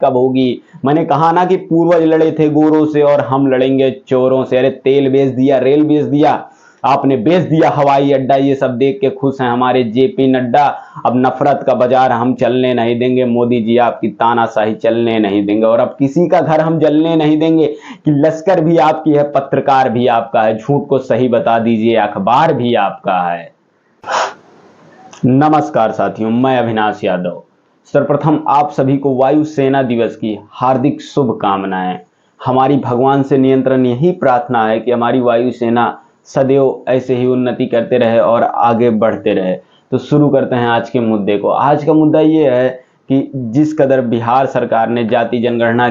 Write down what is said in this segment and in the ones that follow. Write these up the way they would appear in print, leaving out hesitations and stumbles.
कब होगी। मैंने कहा ना कि पूर्वज लड़े थे गोरों से और हम लड़ेंगे चोरों से। अरे तेल बेच दिया, रेल बेच दिया, आपने बेच दिया हवाई अड्डा, ये सब देख के खुश हैं हमारे जेपी नड्डा। अब नफरत का बाजार हम चलने नहीं देंगे, मोदी जी आपकी तानाशाही चलने नहीं देंगे। और अब किसी का घर हम जलने नहीं देंगे कि लश्कर भी आपकी है, पत्रकार भी आपका है, झूठ को सही बता दीजिए, अखबार भी आपका है। नमस्कार साथियों, मैं अविनाश यादव। सर्वप्रथम आप सभी को वायु सेना दिवस की हार्दिक शुभकामनाएं। हमारी भगवान से नियंत्रण यही प्रार्थना है कि हमारी वायु सेना सदैव ऐसे ही उन्नति करते रहे और आगे बढ़ते रहे। तो शुरू करते हैं आज के मुद्दे को। आज का मुद्दा ये है कि जिस कदर बिहार सरकार ने जाति जनगणना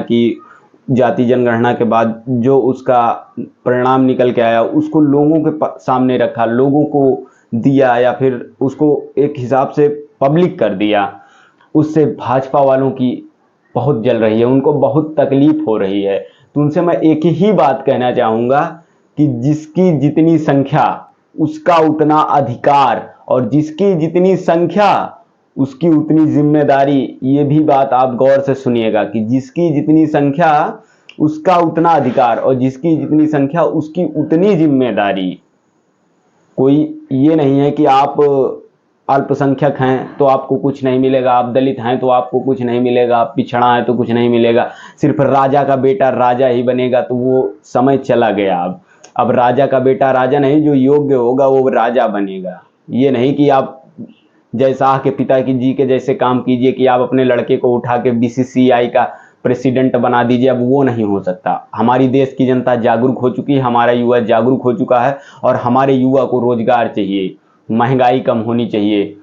के बाद जो उसका परिणाम निकल के आया उसको लोगों के सामने रखा, लोगों को दिया या फिर उसको एक हिसाब से पब्लिक कर दिया, उससे भाजपा वालों की बहुत जल रही है, उनको बहुत तकलीफ हो रही है। तो उनसे मैं एक ही बात कहना चाहूँगा कि जिसकी जितनी संख्या उसका उतना अधिकार और जिसकी जितनी संख्या उसकी उतनी जिम्मेदारी। ये भी बात आप गौर से सुनिएगा कि जिसकी जितनी संख्या उसका उतना अधिकार और जिसकी जितनी संख्या उसकी उतनी जिम्मेदारी। कोई ये नहीं है कि आप अल्पसंख्यक हैं तो आपको कुछ नहीं मिलेगा, आप दलित हैं तो आपको कुछ नहीं मिलेगा, आप पिछड़ा है तो कुछ नहीं मिलेगा, सिर्फ राजा का बेटा राजा ही बनेगा। तो वो समय चला गया। अब राजा का बेटा राजा नहीं, जो योग्य होगा वो राजा बनेगा। ये नहीं कि आप जैसा के पिता की जी के जैसे काम कीजिए कि आप अपने लड़के को उठा के बीसीसीआई का प्रेसिडेंट बना दीजिए। अब वो नहीं हो सकता। हमारी देश की जनता जागरूक हो चुकी है, हमारा युवा जागरूक हो चुका है और हमारे युवा को रोजगार चाहिए, महंगाई कम होनी चाहिए,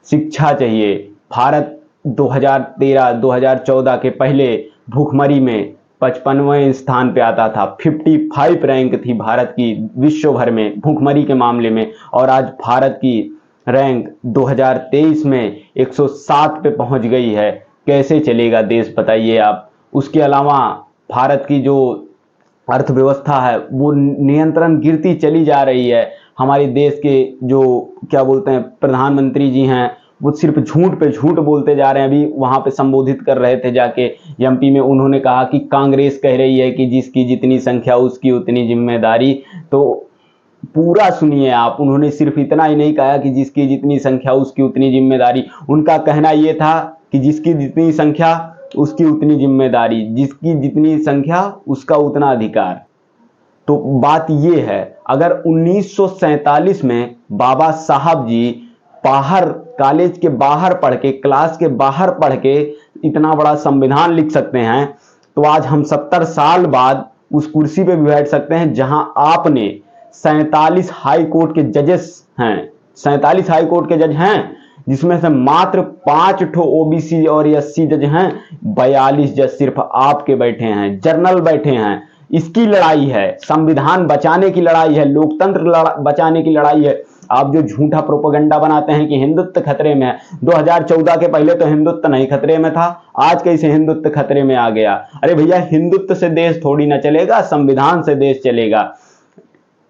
शिक्षा चाहिए। भारत 2013-2014 के पहले भूखमरी में 55वें स्थान पे आता था, 55 रैंक थी भारत की विश्व भर में भूखमरी के मामले में, और आज भारत की रैंक 2023 में 107 पे पहुंच गई है। कैसे चलेगा देश बताइए आप। उसके अलावा भारत की जो अर्थव्यवस्था है वो नियंत्रण गिरती चली जा रही है। हमारे देश के जो क्या बोलते हैं प्रधानमंत्री जी हैं वो सिर्फ झूठ पे झूठ बोलते जा रहे हैं। अभी वहां पे संबोधित कर रहे थे जाके एमपी में, उन्होंने कहा कि कांग्रेस कह रही है कि जिसकी जितनी संख्या उसकी उतनी जिम्मेदारी। तो पूरा सुनिए आप, उन्होंने सिर्फ इतना ही नहीं कहा कि जिसकी जितनी संख्या उसकी उतनी जिम्मेदारी। उनका कहना यह था कि जिसकी जितनी संख्या उसकी उतनी जिम्मेदारी, जिसकी जितनी संख्या उसका उतना अधिकार। तो बात यह है, अगर 1947 में बाबा साहब जी बाहर कॉलेज के बाहर पढ़ के, क्लास के बाहर पढ़ के इतना बड़ा संविधान लिख सकते हैं, तो आज हम 70 साल बाद उस कुर्सी पे भी बैठ सकते हैं जहां आपने 47 हाई कोर्ट के जजेस हैं, 47 हाई कोर्ट के जज हैं, जिसमें से मात्र 5 ठो ओबीसी और एससी जज हैं, 42 जज सिर्फ आपके बैठे हैं, जर्नल बैठे हैं। इसकी लड़ाई है, संविधान बचाने की लड़ाई है, लोकतंत्र बचाने की लड़ाई है। आप जो झूठा प्रोपेगेंडा बनाते हैं कि हिंदुत्व खतरे में है, 2014 के पहले तो हिंदुत्व नहीं खतरे में था, आज कैसे हिंदुत्व खतरे में आ गया। अरे भैया, हिंदुत्व से देश थोड़ी ना चलेगा, संविधान से देश चलेगा।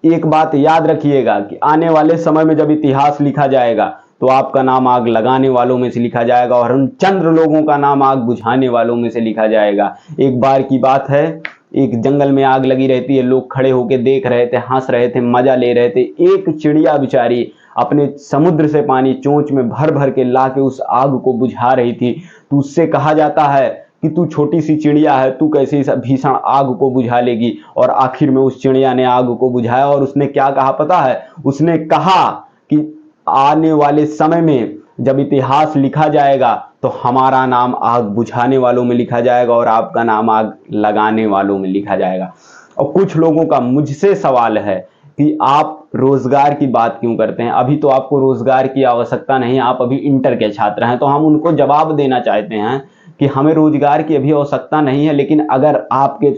एक बात याद रखिएगा कि आने वाले समय में जब इतिहास लिखा जाएगा तो आपका नाम आग लगाने वालों में से लिखा जाएगा और उन चंद्र लोगों का नाम आग बुझाने वालों में से लिखा जाएगा। एक बार की बात है, एक जंगल में आग लगी रहती है, लोग खड़े होकर देख रहे थे, हंस रहे थे, मजा ले रहे थे। एक चिड़िया बेचारी अपने समुद्र से पानी चोंच में भर भर के ला के उस आग को बुझा रही थी। तो उससे कहा जाता है कि तू छोटी सी चिड़िया है, तू कैसे इस भीषण आग को बुझा लेगी। और आखिर में उस चिड़िया ने आग को बुझाया और उसने क्या कहा पता है? उसने कहा कि आने वाले समय में जब इतिहास लिखा जाएगा तो हमारा नाम आग बुझाने वालों में लिखा जाएगा और आपका नाम आग लगाने वालों में लिखा जाएगा। और कुछ लोगों का मुझसे सवाल है कि आप रोजगार की बात क्यों करते हैं? अभी तो आपको रोजगार की आवश्यकता नहीं, आप अभी इंटर के छात्र हैं। तो हम उनको जवाब देना चाहते हैं कि हमें रोजगार की अभी आवश्यकता नहीं है, लेकिन अगर आपके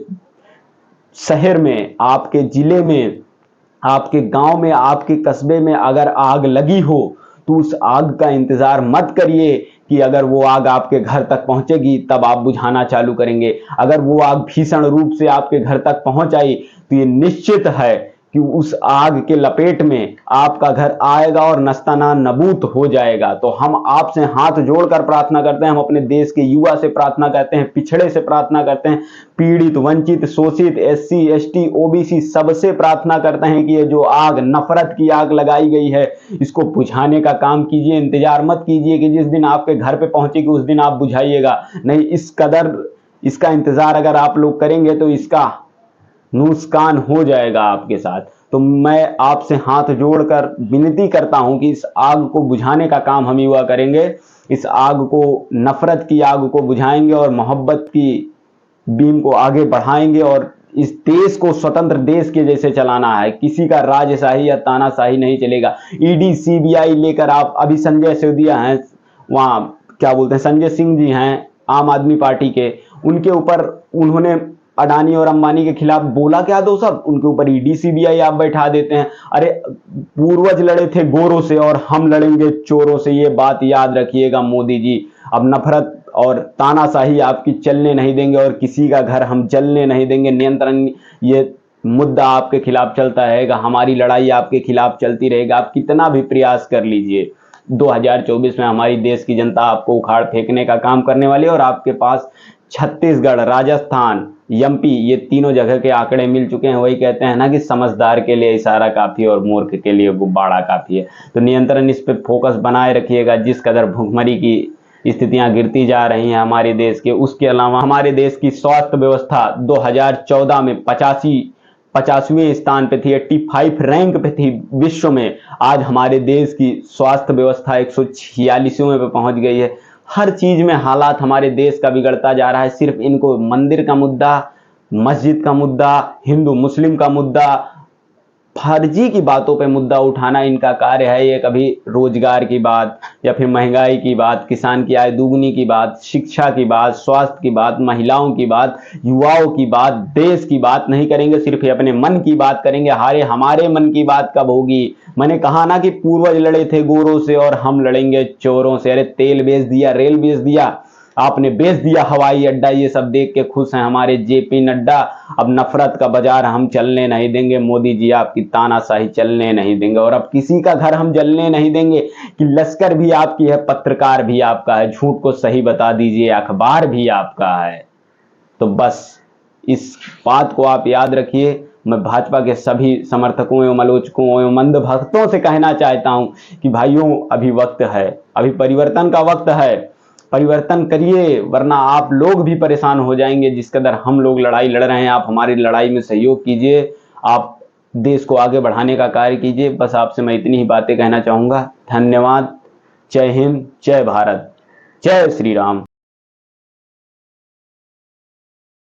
शहर में, आपके जिले में, आपके गांव में, आपके कस्बे में अगर आग लगी हो तो उस आग का इंतजार मत करिए कि अगर वो आग आपके घर तक पहुंचेगी तब आप बुझाना चालू करेंगे। अगर वो आग भीषण रूप से आपके घर तक पहुंच आई तो ये निश्चित है कि उस आग के लपेट में आपका घर आएगा और नस्ताना नबूत हो जाएगा। तो हम आपसे हाथ जोड़कर प्रार्थना करते हैं, हम अपने देश के युवा से प्रार्थना करते हैं, पिछड़े से प्रार्थना करते हैं, पीड़ित, वंचित, शोषित, SC ST OBC सबसे प्रार्थना करते हैं कि ये जो आग, नफरत की आग लगाई गई है, इसको बुझाने का काम कीजिए। इंतजार मत कीजिए कि जिस दिन आपके घर पे पहुंचेगी उस दिन आप बुझाइएगा, नहीं, इस कदर इसका इंतजार अगर आप लोग करेंगे तो इसका नुकसान हो जाएगा आपके साथ। तो मैं आपसे हाथ जोड़कर विनती करता हूं कि इस आग को बुझाने का काम हम युवा करेंगे। इस आग को, नफरत की आग को बुझाएंगे और मोहब्बत की बीम को आगे बढ़ाएंगे और इस देश को स्वतंत्र देश के जैसे चलाना है। किसी का राजशाही या तानाशाही नहीं चलेगा। ED CBI लेकर आप, अभी संजय सिसोदिया हैं, वहां क्या बोलते हैं, संजय सिंह जी हैं आम आदमी पार्टी के, उनके ऊपर उन्होंने अडानी और अंबानी के खिलाफ बोला क्या दो सब, उनके ऊपर ED CBI आप बैठा देते हैं। अरे पूर्वज लड़े थे गोरों से और हम लड़ेंगे चोरों से, ये बात याद रखिएगा मोदी जी। अब नफरत और तानाशाही आपकी चलने नहीं देंगे और किसी का घर हम जलने नहीं देंगे। नियंत्रण, ये मुद्दा आपके खिलाफ चलता रहेगा, हमारी लड़ाई आपके खिलाफ चलती रहेगा। आप कितना भी प्रयास कर लीजिए, 2024 में हमारी देश की जनता आपको उखाड़ फेंकने का काम करने वाली है और आपके पास छत्तीसगढ़, राजस्थान, MP ये तीनों जगह के आंकड़े मिल चुके हैं। वही कहते हैं ना कि समझदार के लिए इशारा काफी और मूर्ख के लिए गुब्बारा काफी है। तो नियंत्रण, इस पे फोकस बनाए रखिएगा। जिस कदर भुखमरी की स्थितियां गिरती जा रही हैं हमारे देश के, उसके अलावा हमारे देश की स्वास्थ्य व्यवस्था 2014 में 50वें स्थान पे थी, 85 रैंक पे थी विश्व में। आज हमारे देश की स्वास्थ्य व्यवस्था 146वें पे पहुंच गई है। हर चीज में हालात हमारे देश का बिगड़ता जा रहा है। सिर्फ इनको मंदिर का मुद्दा, मस्जिद का मुद्दा, हिंदू मुस्लिम का मुद्दा, फर्जी की बातों पे मुद्दा उठाना इनका कार्य है। ये कभी रोजगार की बात या फिर महंगाई की बात, किसान की आय दोगुनी की बात, शिक्षा की बात, स्वास्थ्य की बात, महिलाओं की बात, युवाओं की बात, देश की बात नहीं करेंगे। सिर्फ ये अपने मन की बात करेंगे। हमारे मन की बात कब होगी? मैंने कहा ना कि पूर्वज लड़े थे गोरों से और हम लड़ेंगे चोरों से। अरे तेल बेच दिया, रेल बेच दिया, आपने बेच दिया हवाई अड्डा, ये सब देख के खुश हैं हमारे JP नड्डा। अब नफरत का बाजार हम चलने नहीं देंगे मोदी जी, आपकी तानाशाही चलने नहीं देंगे। और अब किसी का घर हम जलने नहीं देंगे कि लश्कर भी आपकी है, पत्रकार भी आपका है, झूठ को सही बता दीजिए, अखबार भी आपका है। तो बस इस बात को आप याद रखिए। मैं भाजपा के सभी समर्थकों एवं आलोचकों एवं मंद भक्तों से कहना चाहता हूं कि भाइयों, अभी वक्त है, अभी परिवर्तन का वक्त है। परिवर्तन करिए, वरना आप लोग भी परेशान हो जाएंगे। जिस कदर हम लोग लड़ाई लड़ रहे हैं, आप हमारी लड़ाई में सहयोग कीजिए, आप देश को आगे बढ़ाने का कार्य कीजिए। बस आपसे मैं इतनी ही बातें कहना चाहूंगा। धन्यवाद। जय हिंद, जय भारत, जय श्री राम।